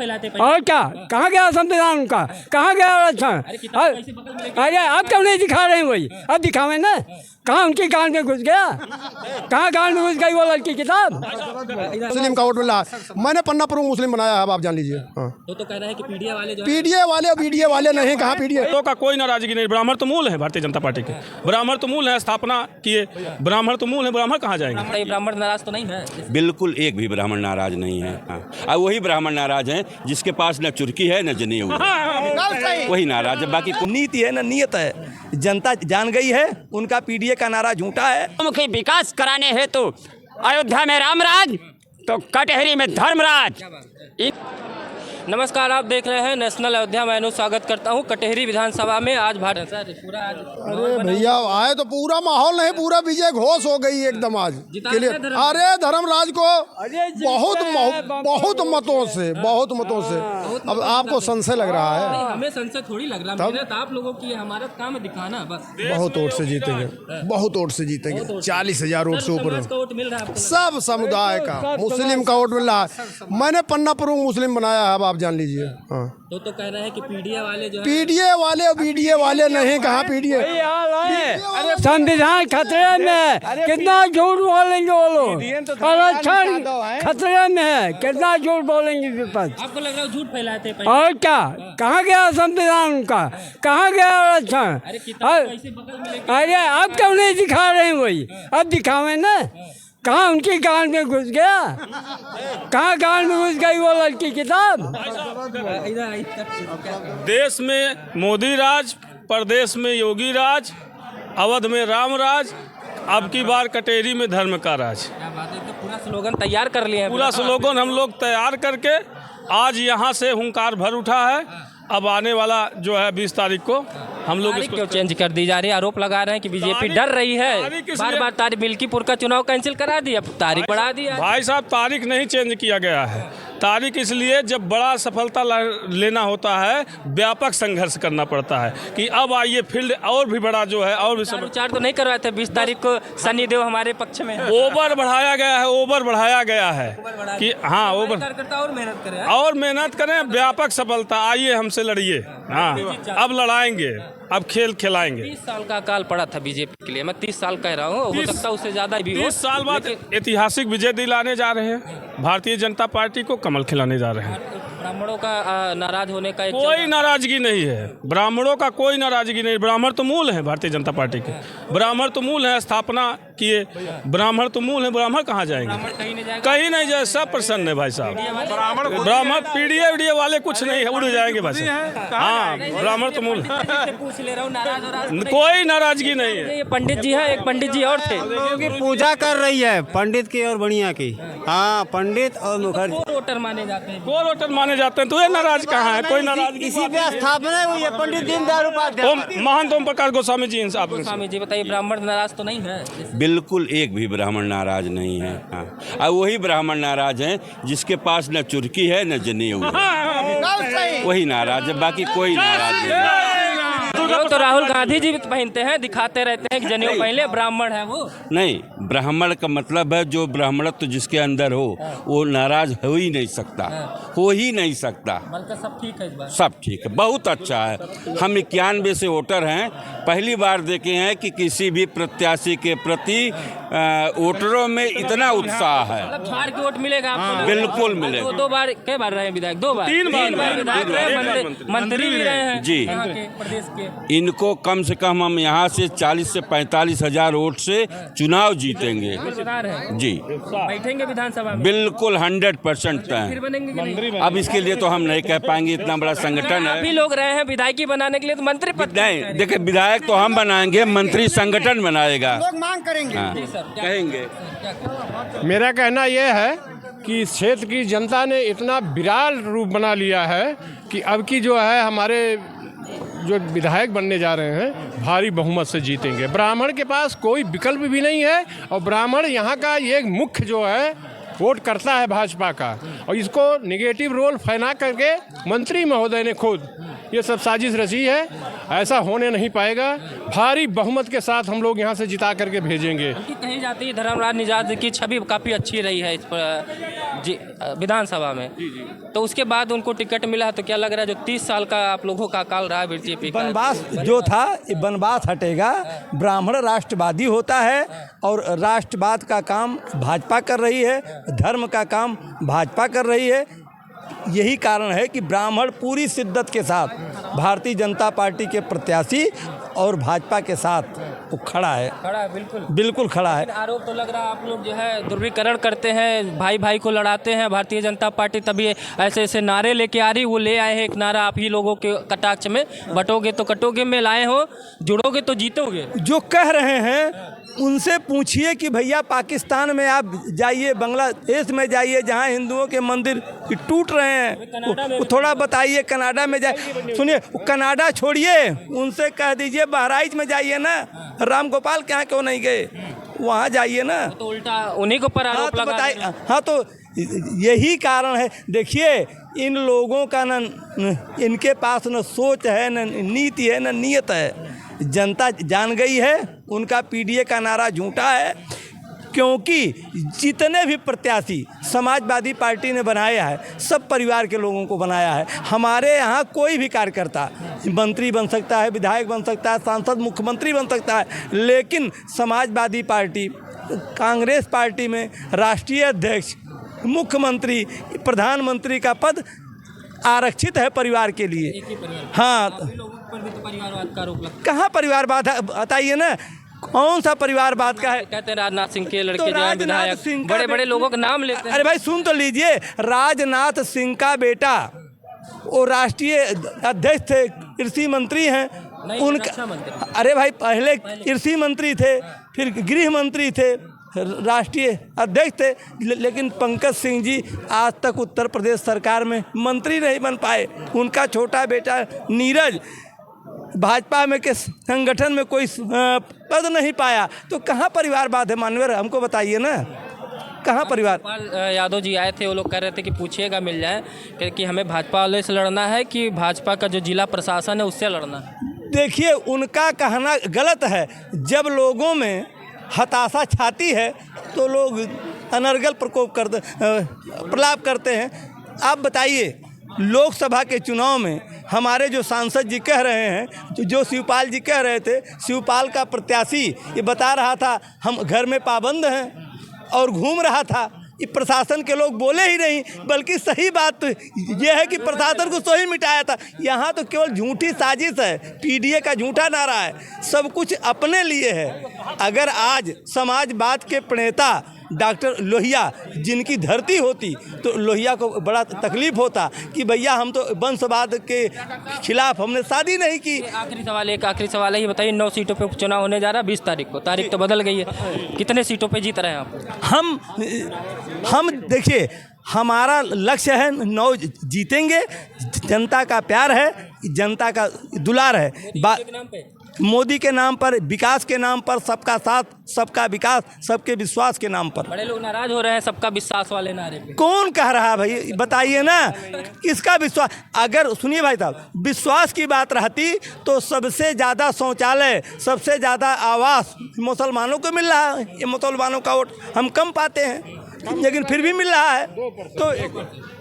फैलाते और क्या, कहाँ गया संविधान उनका, कहाँ गया आरक्षण? अरे अब क्यों नहीं दिखा रहे हैं? वही अब दिखावे ना, कहाँ उनकी गांड में घुस गया, कहाँ गांड में घुस गई वो लड़की किताब? मुस्लिम का वोट मिला, मैंने पन्ना प्रमुख मुस्लिम बनाया है, अब आप जान लीजिए। तो कह रहे हैं कि पीडीए वाले जो पीडीए वाले नहीं, कहाँ पीडीए? तो का कोई नाराजगी नहीं, ब्राह्मण तो मूल है भारतीय जनता पार्टी के, ब्राह्मण तो मूल है, स्थापना किए, ब्राह्मण तो मूल है, ब्राह्मण कहाँ जाएंगे? ब्राह्मण नाराज तो नहीं है? बिल्कुल एक भी ब्राह्मण नाराज नहीं है। और वही ब्राह्मण नाराज हैं जिसके पास न चुरकी है न जनेऊ, वही नाराज है। बाकी नीति है ना नियत है, जनता जान गई है उनका पीडीए का नारा झूठा है। मुखी विकास कराने हेतु अयोध्या में रामराज तो कटहरी में धर्मराज। नमस्कार, आप देख रहे हैं नेशनल अयोध्या। मैं स्वागत करता हूं कटहरी विधानसभा में। आज भारत पूरा अरे भैया आए तो पूरा माहौल नहीं, पूरा विजय घोष हो गई एकदम आज के लिए। अरे धर्मराज को बहुत मतों से अब आपको संशय लग रहा है? हमें संशय थोड़ी लग रहा है, मेहनत आप लोगों की, हमारा काम है दिखाना बस। बहुत वोट से जीतेंगे, बहुत वोट से जीतेंगे, 40,000 वोट से ऊपर वोट मिल रहा है, सब समुदाय का मुस्लिम का वोट मिल रहा है। मैंने पन्ना प्रमुख मुस्लिम बनाया है, अब आप जान लीजिए। तो कह रहे हैं कि पीडीए वाले जो पीडीए वाले नहीं, कहाँ पीडीए? संविधान खतरे में है, कितना झूठ बोलेंगे वो लोग? आरक्षण खतरे में है, कितना झूठ बोलेंगे विपक्ष? आपको लग रहा है झूठ फैलाते हैं? और क्या, कहाँ गया संविधान उनका, कहाँ गया आरक्षण? अरे अब क्यों नहीं दिखा रहे हैं? वही अब दिखावे ना, कहाँ उनकी गांड में घुस गया, कहाँ गांड में घुस गई वो लड़की किताब? देश में मोदी राज, प्रदेश में योगी राज, अवध में राम राज, अब की बार कटेरी में धर्म का राज। क्या बात है, तो पूरा स्लोगन तैयार कर लिए हैं? पूरा स्लोगन हम लोग तैयार करके आज यहाँ से हुंकार भर उठा है। अब आने वाला जो है 20 तारीख को हम लोग इसको क्यों चेंज कर दी जा रही है? आरोप लगा रहे हैं कि बीजेपी डर रही है, बार तारीख मिल्कीपुर का चुनाव कैंसिल करा दी, अब तारीख बढ़ा दी। भाई साहब, तारीख नहीं चेंज किया गया है, तारीख इसलिए जब बड़ा सफलता लेना होता है, व्यापक संघर्ष करना पड़ता है कि अब आइए फील्ड और भी बड़ा जो है और भी सब। विचार तो नहीं करवाए थे 20 तारीख को सनी देव हमारे पक्ष में? ओवर बढ़ाया गया है कि हाँ ओवर और मेहनत करें, व्यापक सफलता। आइए हमसे लड़िए, हाँ अब लड़ाएंगे, अब खेल खिलाएंगे। 30 साल का काल पड़ा था बीजेपी के लिए, मैं 30 साल कह रहा हूँ, हो सकता है उससे ज्यादा भी हो। 30 साल बाद ऐतिहासिक विजय दिलाने जा रहे हैं, भारतीय जनता पार्टी को कमल खिलाने जा रहे हैं। ब्राह्मणों का नाराज होने का कोई नाराजगी नहीं है, ब्राह्मणों का कोई नाराजगी नहीं, ब्राह्मण तो मूल है भारतीय जनता पार्टी के, ब्राह्मण तो मूल है, स्थापना किए, ब्राह्मण तो मूल है, ब्राह्मण कहाँ जाएंगे? कहीं नहीं जाए, सब प्रसन्न है भाई साहब। ब्राह्मण पीडीए वाले कुछ नहीं है, उड़ जाएंगे भाई साहब। हाँ ब्राह्मण तो मूल है, पूछ ले रहा हूँ, नाराज कोई नाराजगी नहीं है। ये पंडित जी है, एक पंडित जी और थे, पूजा कर रही है पंडित की और बढ़िया की। हाँ पंडित और मुखर्जी वोटर माने जाते हैं, को वोटर माने जाते हैं, तो ये नाराज कहाँ है? कोई नाराजगी इसी पे स्थापना हुई है पंडित दीनदयाल उपाध्याय। महंत ओम प्रकाश गोस्वामी जी इंसाफ। गोस्वामी जी बताइए, ब्राह्मण नाराज तो नहीं है? बिल्कुल एक भी ब्राह्मण नाराज नहीं है। और वही ब्राह्मण नाराज हैं जिसके पास न चुरकी है न जनेऊ, वही नाराज है। बाकी कोई नाराज नहीं। तो राहुल गांधी जी भी पहनते हैं, दिखाते रहते हैं कि जनेऊ पहले, ब्राह्मण है वो नहीं, ब्राह्मण का मतलब है जो ब्राह्मणत्व जिसके अंदर हो वो नाराज हो ही नहीं सकता, हो ही नहीं सकता। बल्कि सब ठीक है इस बार? सब ठीक है, बहुत अच्छा है। हम 91 से वोटर हैं, पहली बार देखे हैं कि किसी भी प्रत्याशी के प्रति वोटरों में इतना उत्साह है। मतलब झाड़ के वोट मिलेगा आपको? बिल्कुल मिलेगा। दो बार कई बार रहे विधायक? 2 बार, 3 बार विधायक रहे, मंत्री भी रहे हैं जी प्रदेश के। इनको कम से कम हम यहाँ से 40 से 45 हजार वोट से चुनाव जीतेंगे जी। बैठेंगे विधानसभा में? बिल्कुल 100% फिर बनेंगे कि नहीं? अब इसके लिए तो हम नहीं कह पाएंगे, इतना बड़ा संगठन है। अभी लोग रहे हैं विधायकी बनाने के लिए, तो मंत्री पद नहीं, देखिए विधायक तो हम बनाएंगे, मंत्री संगठन बनाएगा। लोग मांग करेंगे। हाँ, कहेंगे। मेरा कहना यह है कि इस क्षेत्र की जनता ने इतना विराट रूप बना लिया है कि अब की जो है हमारे जो विधायक बनने जा रहे हैं भारी बहुमत से जीतेंगे। ब्राह्मण के पास कोई विकल्प भी नहीं है और ब्राह्मण यहाँ का ये मुख्य जो है वोट करता है भाजपा का, और इसको नेगेटिव रोल फैला करके मंत्री महोदय ने खुद ये सब साजिश रची है। ऐसा होने नहीं पाएगा, भारी बहुमत के साथ हम लोग यहाँ से जिता करके भेजेंगे। कही जाती है धर्मराज निजाद की छवि काफ़ी अच्छी रही है इस विधानसभा में। तो उसके बाद उनको टिकट मिला है, तो क्या लग रहा है जो 30 साल का आप लोगों का काल रहा है बीजेपी का, वनवास जो था ये वनवास हटेगा। ब्राह्मण राष्ट्रवादी होता है और राष्ट्रवाद का काम भाजपा कर रही है, धर्म का काम भाजपा कर रही है। यही कारण है कि ब्राह्मण पूरी शिद्दत के साथ भारतीय जनता पार्टी के प्रत्याशी और भाजपा के साथ वो खड़ा है, बिल्कुल खड़ा है। आरोप तो लग रहा है आप लोग जो है ध्रुवीकरण करते हैं, भाई भाई को लड़ाते हैं। भारतीय जनता पार्टी तभी ऐसे ऐसे नारे लेके आ रही, वो ले आए हैं एक नारा आप ही लोगों के कटाक्ष में, बटोगे तो कटोगे में लाए हो, जुड़ोगे तो जीतोगे। जो कह रहे हैं उनसे पूछिए कि भैया पाकिस्तान में आप जाइए, बांग्लादेश में जाइए जहाँ हिंदुओं के मंदिर टूट रहे हैं, वो थोड़ा बताइए। कनाडा में जाइए, सुनिए कनाडा छोड़िए, उनसे कह दीजिए बहराइच में जाइए ना, राम गोपाल के यहाँ क्यों नहीं गए, वहाँ जाइए ना। तो उल्टा उन्हीं को पर आरोप लगा रहे हैं। हाँ तो यही कारण है। देखिए इन लोगों का न इनके पास न सोच है, न नीति है, न नीयत है। जनता जान गई है उनका पीडीए का नारा झूठा है, क्योंकि जितने भी प्रत्याशी समाजवादी पार्टी ने बनाया है सब परिवार के लोगों को बनाया है। हमारे यहाँ कोई भी कार्यकर्ता मंत्री बन सकता है, विधायक बन सकता है, सांसद मुख्यमंत्री बन सकता है, लेकिन समाजवादी पार्टी, कांग्रेस पार्टी में राष्ट्रीय अध्यक्ष, मुख्यमंत्री, प्रधानमंत्री का पद आरक्षित है परिवार के लिए। हाँ, कहाँ परिवारवाद है बताइए ना, कौन सा परिवारवाद का है? कहते हैं राजनाथ सिंह के लड़के जो हैं विधायक, बड़े बड़े लोगों का नाम लेते हैं। अरे भाई सुन तो लीजिए, राजनाथ सिंह का बेटा वो राष्ट्रीय अध्यक्ष थे, कृषि मंत्री हैं उनका। अरे भाई पहले कृषि मंत्री थे, फिर गृह मंत्री थे, राष्ट्रीय अध्यक्ष थे, लेकिन पंकज सिंह जी आज तक उत्तर प्रदेश सरकार में मंत्री नहीं बन पाए। उनका छोटा बेटा नीरज भाजपा में के संगठन में कोई पद नहीं पाया। तो कहाँ परिवारवाद है मानवर, हमको बताइए ना, कहाँ परिवार? यादव जी आए थे, वो लोग कह रहे थे कि पूछिएगा मिल जाए कि हमें भाजपा वाले से लड़ना है कि भाजपा का जो जिला प्रशासन है उससे लड़ना है। देखिए उनका कहना गलत है। जब लोगों में हताशा छाती है तो लोग अनर्गल प्रलाप करते हैं। आप बताइए लोकसभा के चुनाव में हमारे जो सांसद जी कह रहे हैं, जो शिवपाल जी कह रहे थे, शिवपाल का प्रत्याशी ये बता रहा था हम घर में पाबंद हैं और घूम रहा था। ये प्रशासन के लोग बोले ही नहीं, बल्कि सही बात तो ये है कि प्रशासन को सही मिटाया था। यहाँ तो केवल झूठी साजिश है, पीडीए का झूठा नारा है, सब कुछ अपने लिए है। अगर आज समाजवाद के प्रणेता डॉक्टर लोहिया जिनकी धरती होती तो लोहिया को बड़ा तकलीफ होता कि भैया हम तो वंशवाद के खिलाफ हमने शादी नहीं की। एक आखिरी सवाल है, ये बताइए 9 सीटों पे चुनाव होने जा रहा है 20 तारीख को, तारीख तो बदल गई है, कितने सीटों पे जीत रहे हैं आप? हम देखिए हमारा लक्ष्य है 9 जीतेंगे। जनता का प्यार है, जनता का दुलार है। मोदी के नाम पर, विकास के नाम पर, सबका साथ, सबका विकास, सबके विश्वास के नाम पर। बड़े लोग नाराज हो रहे हैं सबका विश्वास वाले नारे पे। कौन कह रहा है भाई, बताइए ना किसका विश्वास? अगर सुनिए भाई साहब, विश्वास की बात रहती तो सबसे ज़्यादा शौचालय, सबसे ज़्यादा आवास मुसलमानों को मिल रहा है। ये मुसलमानों का वोट हम कम पाते हैं, लेकिन फिर भी मिल रहा है। तो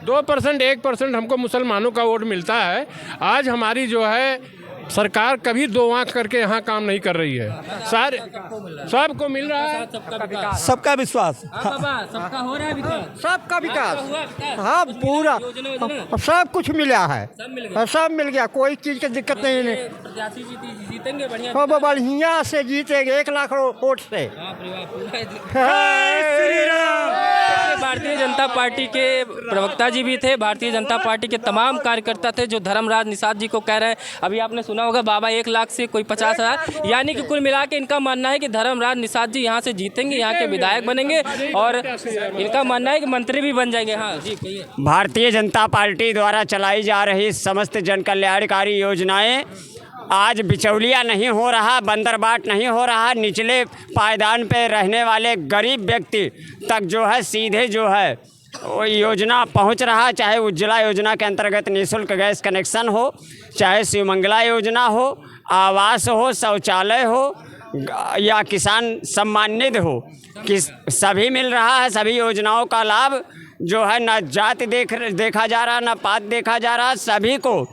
2%, 1% हमको मुसलमानों का वोट मिलता है। आज हमारी जो है सरकार कभी 2 आंख करके यहाँ काम नहीं कर रही है। सारे सबको मिल रहा है, सबका विश्वास, सबका हो रहा है विकास, सबका विकास, हाँ पूरा सब कुछ मिला है, सब मिल गया, कोई चीज़ की दिक्कत नहीं है। प्रत्याशी जीतेंगे बढ़िया, बढ़िया से जीतेंगे 1 लाख वोट से। भारतीय जनता पार्टी के प्रवक्ता जी भी थे, भारतीय जनता पार्टी के तमाम कार्यकर्ता थे जो धर्मराज निषाद जी को कह रहे हैं। अभी आपने सुना होगा बाबा 1 लाख से कोई 50,000, यानी कि कुल मिला के इनका मानना है कि धर्मराज निषाद जी यहाँ से जीतेंगे, यहाँ के विधायक बनेंगे और इनका मानना है कि मंत्री भी बन जाएंगे। हाँ जी कहिए। भारतीय जनता पार्टी द्वारा चलाई जा रही समस्त जन कल्याणकारी योजनाएं आज बिचौलिया नहीं हो रहा, बंदरबाट नहीं हो रहा, निचले पायदान पे रहने वाले गरीब व्यक्ति तक जो है सीधे जो है वो योजना पहुंच रहा। चाहे उज्ज्वला योजना के अंतर्गत निःशुल्क गैस कनेक्शन हो, चाहे शिवमंगला योजना हो, आवास हो, शौचालय हो या किसान सम्मान निधि हो, कि सभी मिल रहा है। सभी योजनाओं का लाभ जो है ना जाति देखा जा रहा, ना पात देखा जा रहा, सभी को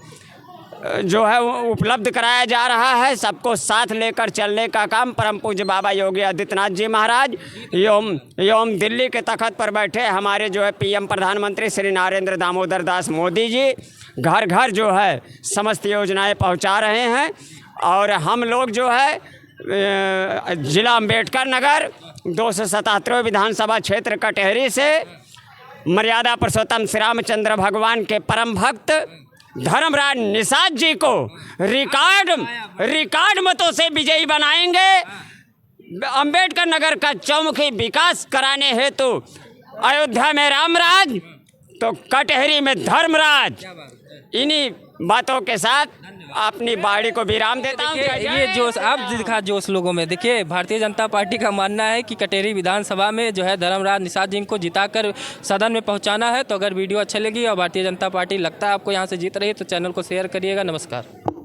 जो है उपलब्ध कराया जा रहा है। सबको साथ लेकर चलने का काम परम पूज्य बाबा योगी आदित्यनाथ जी महाराज एवं दिल्ली के तख्त पर बैठे हमारे जो है पीएम प्रधानमंत्री श्री नरेंद्र दामोदर दास मोदी जी घर घर जो है समस्त योजनाएं पहुंचा रहे हैं। और हम लोग जो है जिला अम्बेडकर नगर 277 विधानसभा क्षेत्र कटहरी से मर्यादा पुरुषोत्तम श्री रामचंद्र भगवान के परम भक्त धर्मराज निषाद जी को रिकॉर्ड मतों से विजयी बनाएंगे। अंबेडकर नगर का चौमुखी विकास कराने हेतु अयोध्या में रामराज तो कटहरी में धर्मराज। इन्हीं बातों के साथ अपनी बाड़ी को विराम देता हूँ। ये जोश अब दिखा जोश लोगों में। देखिए भारतीय जनता पार्टी का मानना है कि कटेरी विधानसभा में जो है धर्मराज निषाद जी को जिताकर सदन में पहुंचाना है। तो अगर वीडियो अच्छा लगी और भारतीय जनता पार्टी लगता है आपको यहाँ से जीत रही है तो चैनल को शेयर करिएगा। नमस्कार।